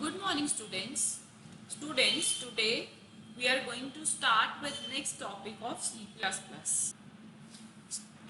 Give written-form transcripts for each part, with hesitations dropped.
Good morning students. Today we are going to start with next topic of C++.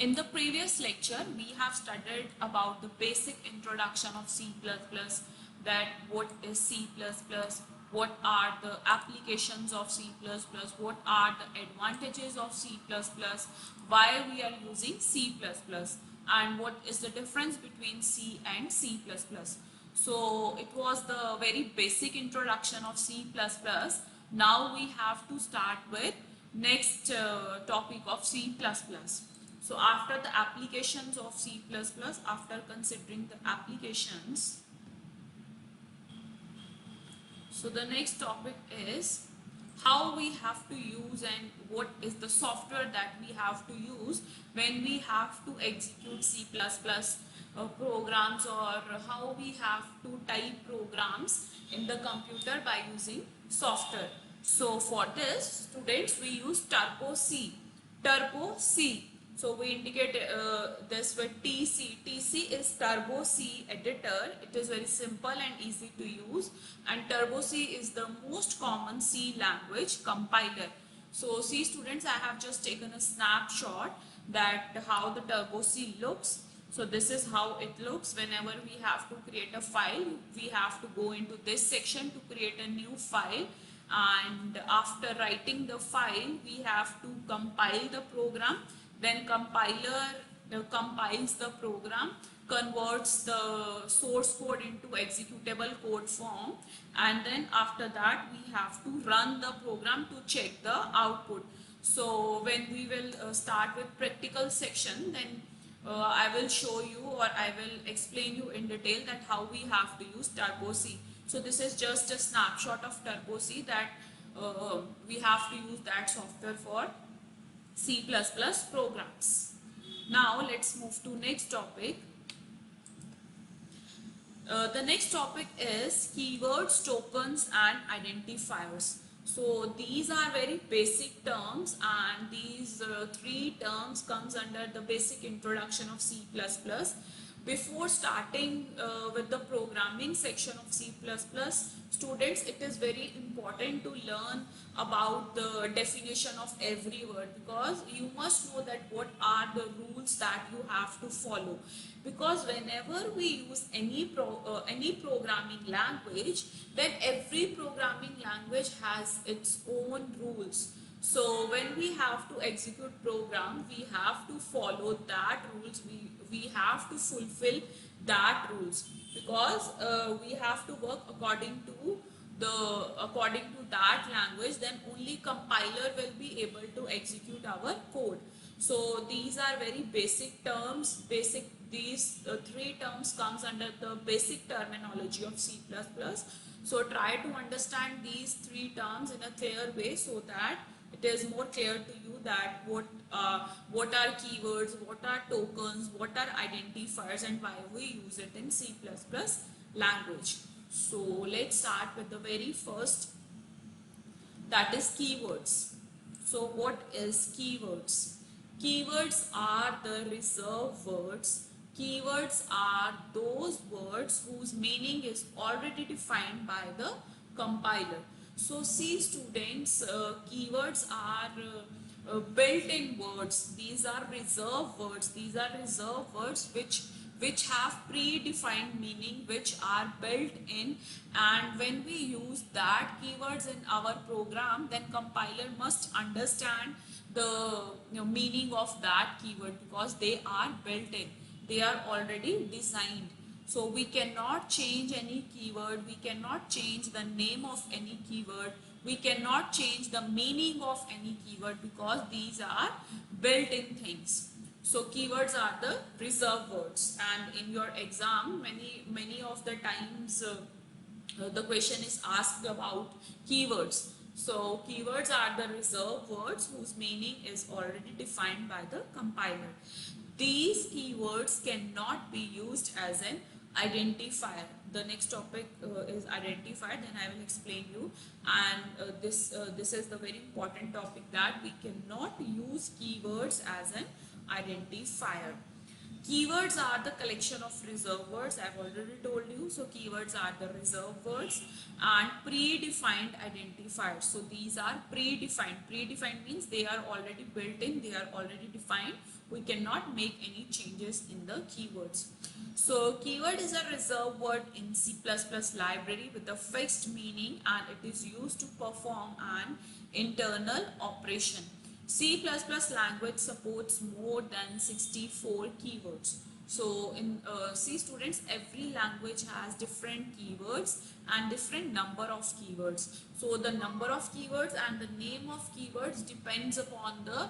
In the previous lecture, we have studied about the basic introduction of C++, that what is C++, what are the applications of C++, what are the advantages of C++, why we are using C++, and what is the difference between C and C++. So it was the very basic introduction of C++. Now we have to start with next topic of C++. So after the applications of C++, after considering the applications, so the next topic is how we have to use and what is the software that we have to use when we have to execute C++ programs, or how we have to type programs in the computer by using software. So for this, students, we use Turbo C. Turbo C. So we indicate this with TC. TC is Turbo C editor. It is very simple and easy to use, and Turbo C is the most common C language compiler. So see students, I have just taken a snapshot that how the Turbo C looks. So this is how it looks. Whenever we have to create a file, we have to go into this section to create a new file, and after writing the file, we have to compile the program. Then compiler compiles the program, converts the source code into executable code form, and then after that we have to run the program to check the output. So when we will start with practical section, then I will show you, or I will explain you in detail that how we have to use Turbo C. So this is just a snapshot of Turbo C, that we have to use that software for C++ programs. Now let's move to next topic. The next topic is keywords, tokens and identifiers. So these are very basic terms, and these three terms comes under the basic introduction of C++. Before starting with the programming section of C++, students, it is very important to learn about the definition of every word, because you must know that what are the rules that you have to follow. Because whenever we use any programming language, then every programming language has its own rules. So when we have to execute program, we have to follow that rules. We have to fulfill that rules, because we have to work according to that language. Then only compiler will be able to execute our code. So these are very basic terms. These three terms comes under the basic terminology of C++. So try to understand these three terms in a clear way, so that it is more clear to you that what are keywords, what are tokens, what are identifiers, and why we use it in C++ language. So let's start with the very first, that is keywords. So what is keywords? Keywords are the reserved words. Keywords are those words whose meaning is already defined by the compiler. So see students, keywords are built-in words. These are reserved words. These are reserved words which have predefined meaning, which are built in, and when we use that keywords in our program, then compiler must understand the meaning of that keyword, because they are built in, they are already designed. So we cannot change any keyword, we cannot change the name of any keyword, we cannot change the meaning of any keyword, because these are built-in things. So keywords are the reserved words, and in your exam many of the times the question is asked about keywords. So keywords are the reserved words whose meaning is already defined by the compiler. These keywords cannot be used as an identifier. The next topic is identifier, then I will explain you. And this is the very important topic, that we cannot use keywords as an identifier. Keywords are the collection of reserved words. I've already told you. So keywords are the reserved words and predefined identifiers. So these are predefined. Predefined means they are already built in, they are already defined. We cannot make any changes in the keywords. So keyword is a reserved word in C++ library with a fixed meaning, and it is used to perform an internal operation. C++ language supports more than 64 keywords. So in C students, every language has different keywords and different number of keywords. So the number of keywords and the name of keywords depends upon the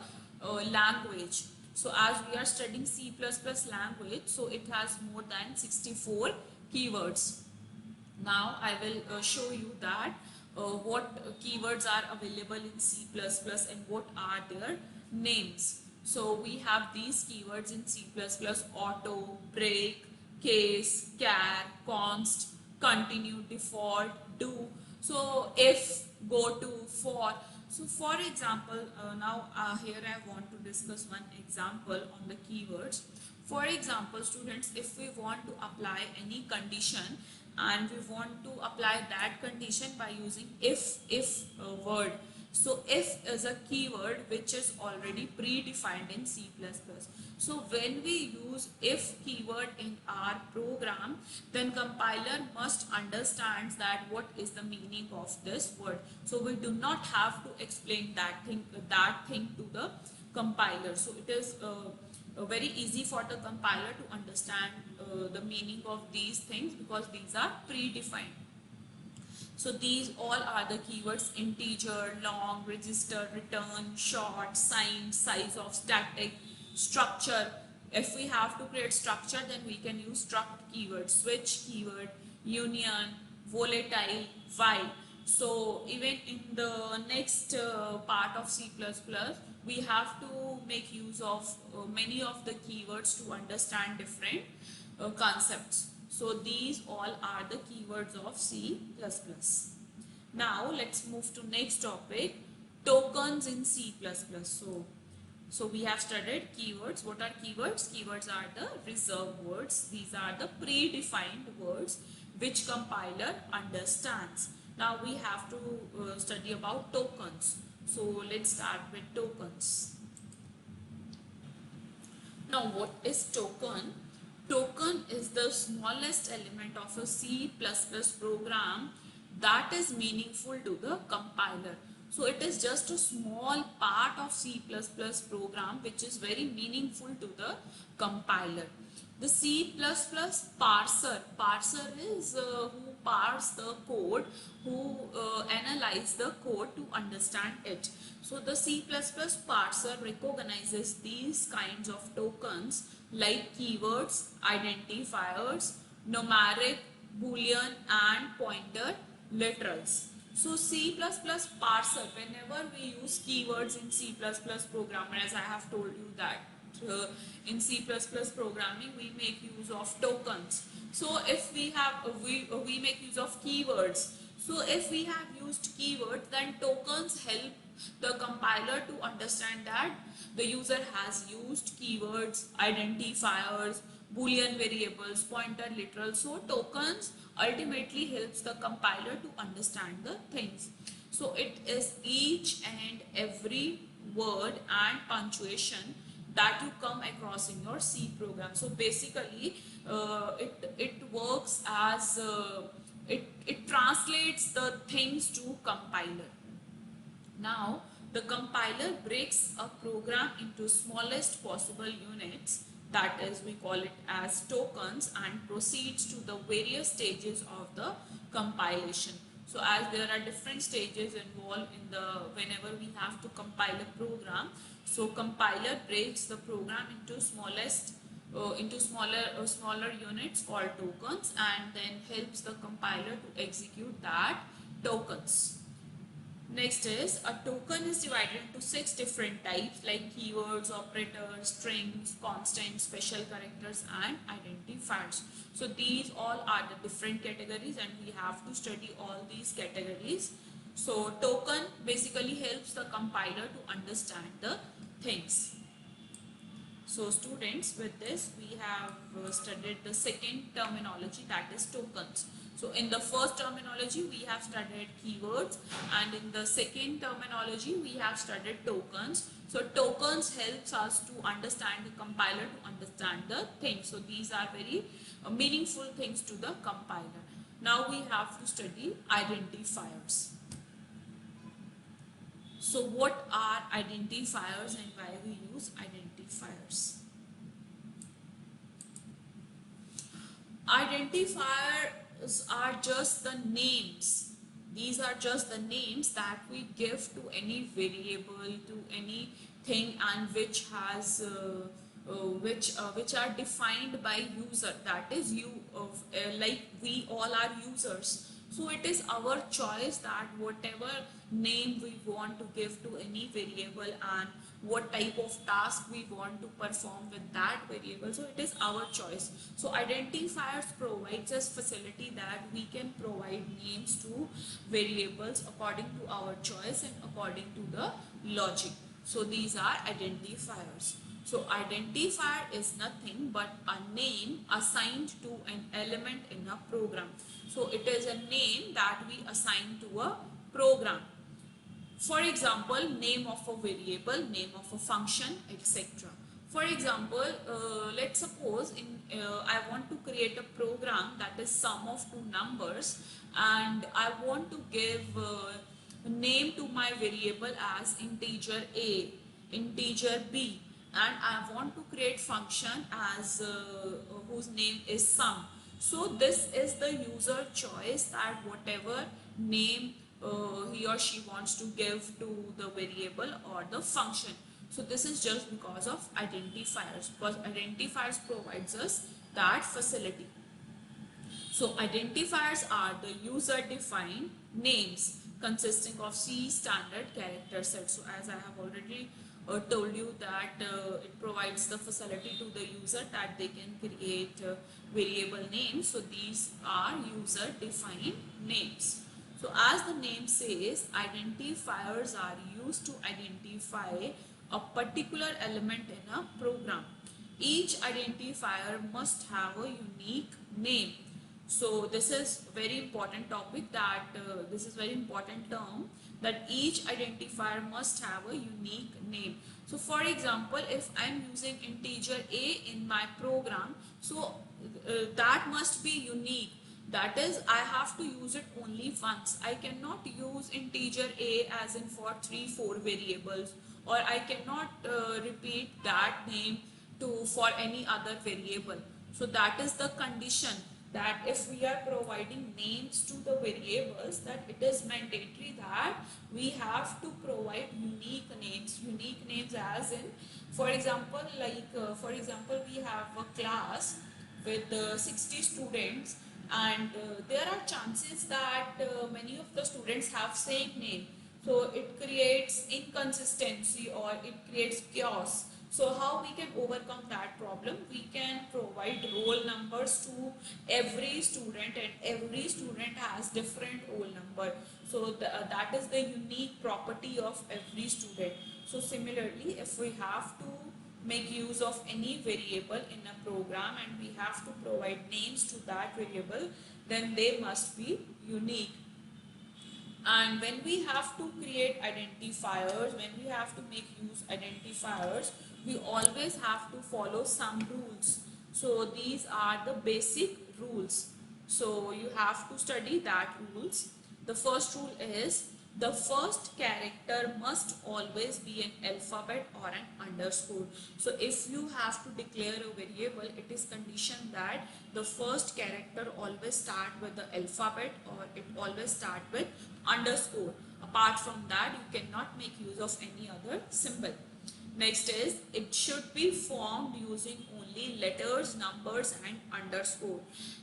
language. So as we are studying C++ language, so it has more than 64 keywords. Now I will show you that what keywords are available in C++ and what are their names. So we have these keywords in C+: auto, break, case, char, const, continue, default, do. So if, go to, for. So for example, here I want to discuss one example on the keywords. For example, students, if we want to apply any condition and we want to apply that condition by using if word. So if is a keyword which is already predefined in C++. So when we use if keyword in our program, then compiler must understand that what is the meaning of this word. So we do not have to explain that thing to the compiler. So it is very easy for the compiler to understand the meaning of these things because these are predefined. So these all are the keywords: integer, long, register, return, short, sign, size of, static, structure. If we have to create structure, then we can use struct keyword, switch keyword, union, volatile, while. So even in the next part of C++, we have to make use of many of the keywords to understand different concepts. So these all are the keywords of C++. Now let's move to next topic, tokens in C++. So we have studied keywords. What are keywords? Keywords are the reserved words. These are the predefined words which compiler understands. Now we have to study about tokens. So let's start with tokens. Now what is token? Token is the smallest element of a C++ program that is meaningful to the compiler. So it is just a small part of C++ program which is very meaningful to the compiler. The C++ parser is who parse the code, who analyze the code to understand it. So the C++ parser recognizes these kinds of tokens like keywords, identifiers, numeric, boolean and pointer literals. So C++ parser, whenever we use keywords in C++ programmer, as I have told you that in C++ programming we make use of tokens. So if we have we make use of keywords. So if we have used keywords, then tokens help the compiler to understand that the user has used keywords, identifiers, boolean variables, pointer literals. So tokens ultimately helps the compiler to understand the things. So it is each and every word and punctuation that you come across in your C program. So basically it works as it translates the things to compiler. Now the compiler breaks a program into smallest possible units, that is we call it as tokens, and proceeds to the various stages of the compilation. So as there are different stages involved in the whenever we have to compile a program, so compiler breaks the program into smaller units called tokens and then helps the compiler to execute that tokens. Next is a token is divided into 6 different types like keywords, operators, strings, constants, special characters and identifiers. So these all are the different categories and we have to study all these categories. So token basically helps the compiler to understand the things. So students, with this we have studied the second terminology, that is tokens. So in the first terminology we have studied keywords, and in the second terminology we have studied tokens. So tokens helps us to understand the compiler, to understand the thing. So these are very meaningful things to the compiler. Now we have to study identifiers. So what are identifiers and why we use identifiers? Identifiers are just the names. These are just the names that we give to any variable, to anything, and which has which are defined by user. That is you, like we all are users. So it is our choice that whatever name we want to give to any variable and what type of task we want to perform with that variable. So it is our choice. So identifiers provides us facility that we can provide names to variables according to our choice and according to the logic. So these are identifiers. So identifier is nothing but a name assigned to an element in a program. So it is a name that we assign to a program. For example, name of a variable, name of a function, etc. For example, let's suppose I want to create a program that is sum of two numbers, and I want to give a name to my variable as integer a, integer b, and I want to create function as whose name is sum. So this is the user choice that whatever name he or she wants to give to the variable or the function. So this is just because of identifiers, because identifiers provides us that facility. So identifiers are the user defined names consisting of C standard character set. So as I have already told you that it provides the facility to the user that they can create variable names. So these are user defined names. So as the name says, identifiers are used to identify a particular element in a program. Each identifier must have a unique name. So this is very important topic, that this is very important term, that each identifier must have a unique name. So for example, if I am using integer a in my program, so that must be unique. That is, I have to use it only once. I cannot use integer a as in for 3-4 variables, or I cannot repeat that name for any other variable. So that is the condition, that if we are providing names to the variables, that it is mandatory that we have to provide unique names as in, for example, for example, we have a class with 60 students, and there are chances that many of the students have same name. So it creates inconsistency or it creates chaos. So how we can overcome that problem? We can provide roll numbers to every student, and every student has different roll number. So that is the unique property of every student. So similarly, if we have to make use of any variable in a program and we have to provide names to that variable, then they must be unique. And when we have to create identifiers, when we have to make use identifiers, we always have to follow some rules. So these are the basic rules. So you have to study that rules. The first rule is the first character must always be an alphabet or an underscore. So if you have to declare a variable, it is conditioned that the first character always start with the alphabet or it always start with underscore. Apart from that, you cannot make use of any other symbol. Next is, it should be formed using only letters, numbers and underscore.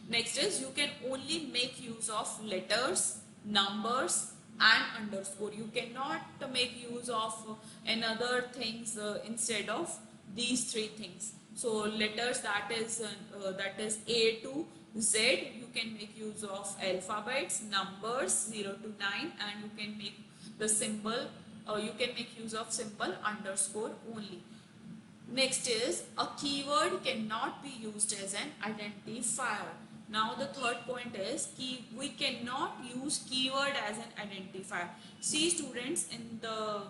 Next is, you can only make use of letters, numbers and underscore. You cannot make use of another things instead of these three things. So letters, that is A to Z, you can make use of alphabets, numbers 0 to 9, and you can make the symbol, you can make use of symbol underscore only. Next is a keyword cannot be used as an identifier. Now the third point is we cannot use keyword as an identifier. See students, in the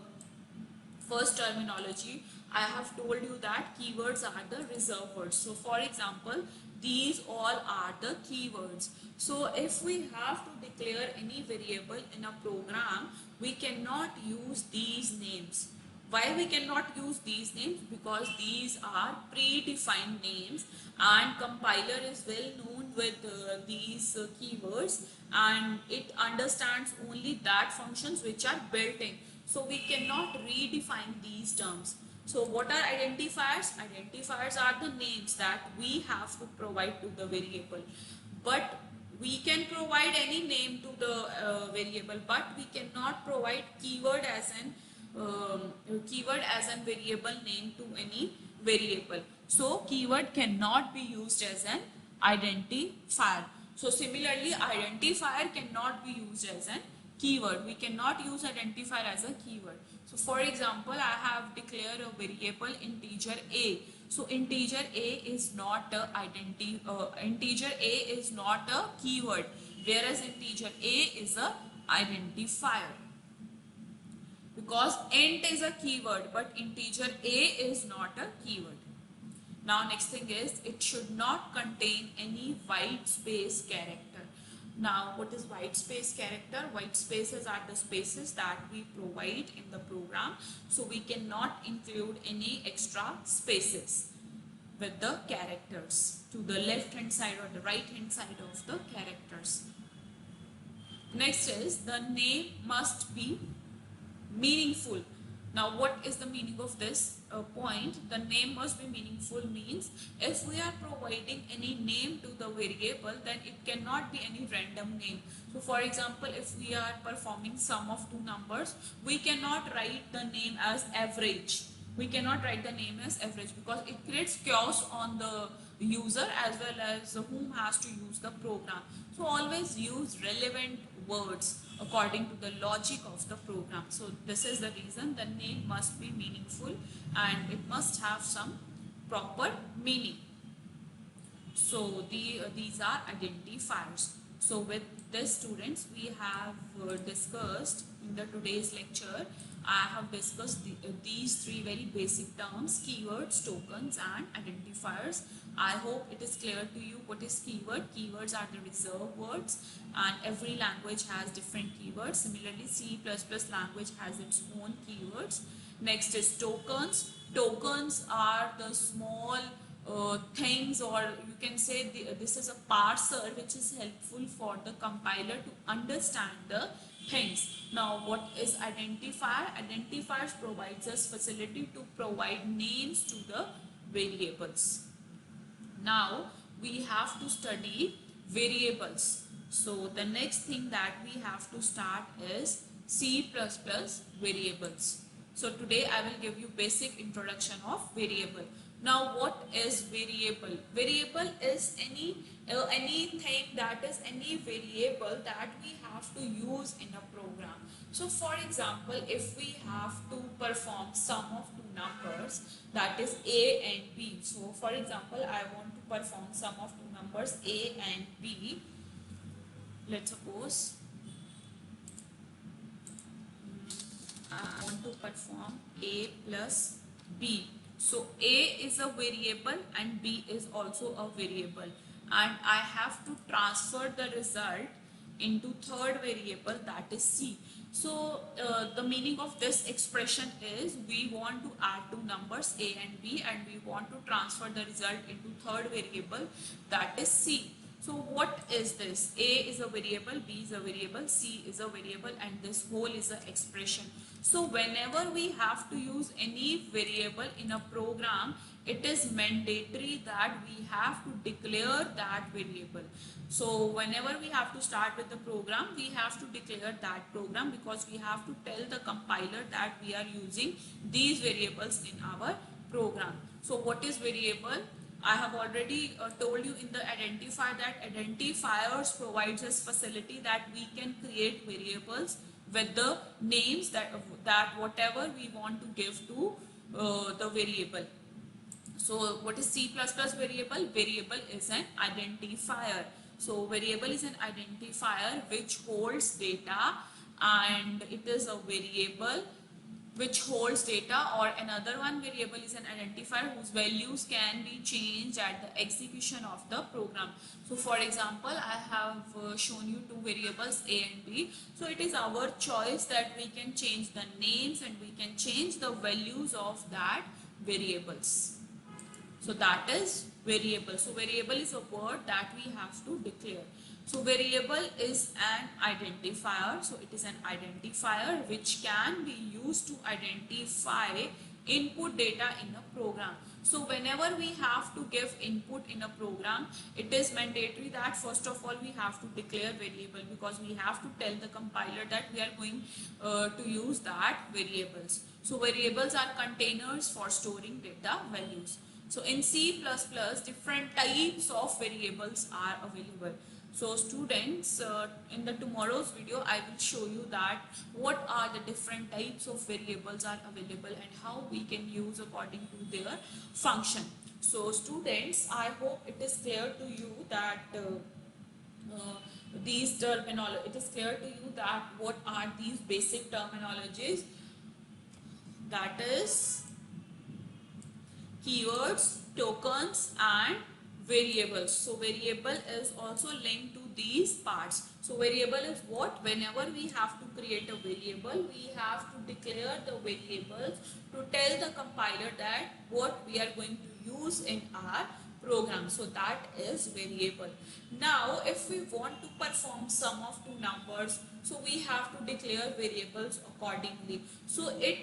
first terminology, I have told you that keywords are the reserved words. So for example, these all are the keywords. So if we have to declare any variable in a program, we cannot use these names. Why we cannot use these names? Because these are predefined names, and compiler is well known with these keywords, and it understands only that functions which are built in. So we cannot redefine these terms. So what are identifiers? Identifiers are the names that we have to provide to the variable. But we can provide any name to the variable, but we cannot provide keyword as an variable name to any variable. So keyword cannot be used as an identifier. So similarly, identifier cannot be used as an keyword. We cannot use identifier as a keyword. So for example, I have declared a variable integer a. So integer a is not a integer a is not a keyword, whereas integer a is a identifier. Because int is a keyword, but integer a is not a keyword. Now next thing is, it should not contain any white space character. Now what is white space character? White spaces are the spaces that we provide in the program. So we cannot include any extra spaces with the characters to the left hand side or the right hand side of the characters. Next is, the name must be meaningful. Now what is the meaning of this point? The name must be meaningful means, if we are providing any name to the variable, then it cannot be any random name. So for example, if we are performing sum of two numbers, we cannot write the name as average. We cannot write the name as average, because it creates chaos on the user as well as whom has to use the program. So always use relevant words according to the logic of the program. So this is the reason the name must be meaningful and it must have some proper meaning. So these are identifiers. So with this students, we have discussed in the today's lecture, I have discussed these three very basic terms: keywords, tokens and identifiers. I hope it is clear to you what is keyword. Keywords are the reserved words, and every language has different keywords. Similarly, C++ language has its own keywords. Next is tokens. Tokens are the small things, or you can say this is a parser which is helpful for the compiler to understand the things. Now what is identifier? Identifiers provides us facility to provide names to the variables. Now we have to study variables. So the next thing that we have to start is C++ variables. So today I will give you basic introduction of variable. Now what is variable? Variable is anything that is any variable that we have to use in a program. So for example, if we have to perform sum of two numbers, that is a and b. So for example, I want to perform sum of two numbers a and b. Let's suppose I want to perform a plus b. So a is a variable and b is also a variable, and I have to transfer the result into third variable, that is c. So the meaning of this expression is, we want to add two numbers a and b, and we want to transfer the result into third variable, that is c. So what is this? A is a variable, B is a variable, C is a variable, and this whole is an expression. So whenever we have to use any variable in a program, it is mandatory that we have to declare that variable. So whenever we have to start with the program, we have to declare that program, because we have to tell the compiler that we are using these variables in our program. So what is variable? I have already told you in the identifier that identifiers provides us facility that we can create variables with the names that whatever we want to give to the variable. So what is C++ variable? Variable is an identifier. So variable is an identifier which holds data, and it is a variable which holds data, or another one variable is an identifier whose values can be changed at the execution of the program. So for example, I have shown you two variables A and B. So it is our choice that we can change the names and we can change the values of that variables. So that is variable. So variable is a word that we have to declare. So variable is an identifier. So it is an identifier which can be used to identify input data in a program. So whenever we have to give input in a program, it is mandatory that first of all we have to declare variable, because we have to tell the compiler that we are going to use that variables. So variables are containers for storing data values. So in C++, different types of variables are available. So students, in the tomorrow's video, I will show you that what are the different types of variables are available and how we can use according to their function. So students, I hope it is clear to you that these terminology, it is clear to you that what are these basic terminologies, that is keywords, tokens and variables. So variable is also linked to these parts. So variable is what? Whenever we have to create a variable, we have to declare the variables to tell the compiler that what we are going to use in our program. So that is variable. Now if we want to perform sum of two numbers, so we have to declare variables accordingly. So it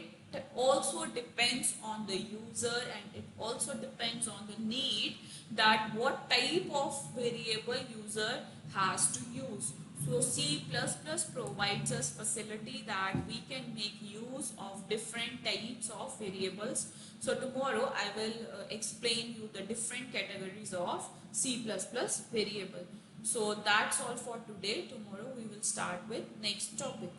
also depends on the user, and it also depends on the need that what type of variable user has to use. So C++ provides us facility that we can make use of different types of variables. So tomorrow I will explain you the different categories of C++ variable. So that's all for today. Tomorrow we will start with next topic.